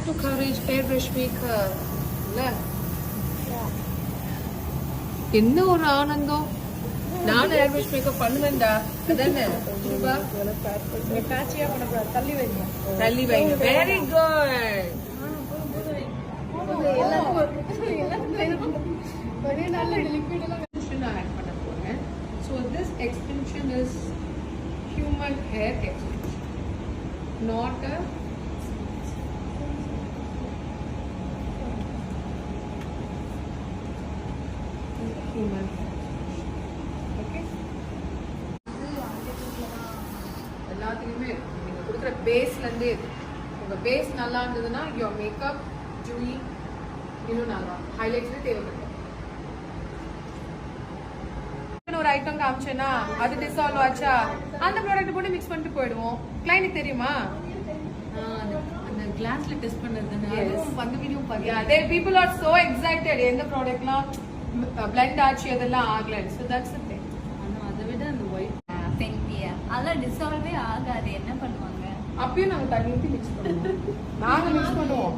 to coverage airbrush maker. என்ன ஒரு ஆனந்தம். நான் airbrush மேக்கப் பண்ணுவேன்டா. அதானே சுபா பேட்சியா பண்ணக்கூடாது, தள்ளி வைங்க. தள்ளி வைங்க. Very good. ஒரே நல்ல லிக்விட் எல்லாம் நான் ஆட் பண்ண போறேன். So this extension is human hair extension, not a human hair. Okay. எல்லாத்துலயுமே நீங்க கொடுக்குற பேஸ்ல இருந்து உங்க பேஸ் நல்லா இருந்ததுன்னா your makeup dewy இன்னும் நல்லா ஹைலைட்ஸ்ல தேவைப்படும். ஒரு ஐட்டம் காமிச்சேன்னா அது டிசால்வ் ஆச்சா அந்த ப்ராடக்ட் போட்டு மிக்ஸ் பண்ணிட்டு போயிடுவோம். கிளையன்ட் தெரியுமா? அந்த கிளாஸ்ல டெஸ்ட் பண்றதுனால அந்த வீடியோ பாருங்க. they people are so excited எந்த ப்ராடக்ட்லாம் blend ஆச்சு அதெல்லாம் ஆகல. so that's the thing. ஆனா அதை விட அந்த ஒயிட் பென்டியா அதெல்லாம் டிசால்வே ஆகாது. என்ன பண்ணுவாங்க? அப்பயும் நாங்க தண்ணி ஊத்தி மிக்ஸ் பண்ணுவோம். நாங்க மிக்ஸ் பண்ணுவோம்.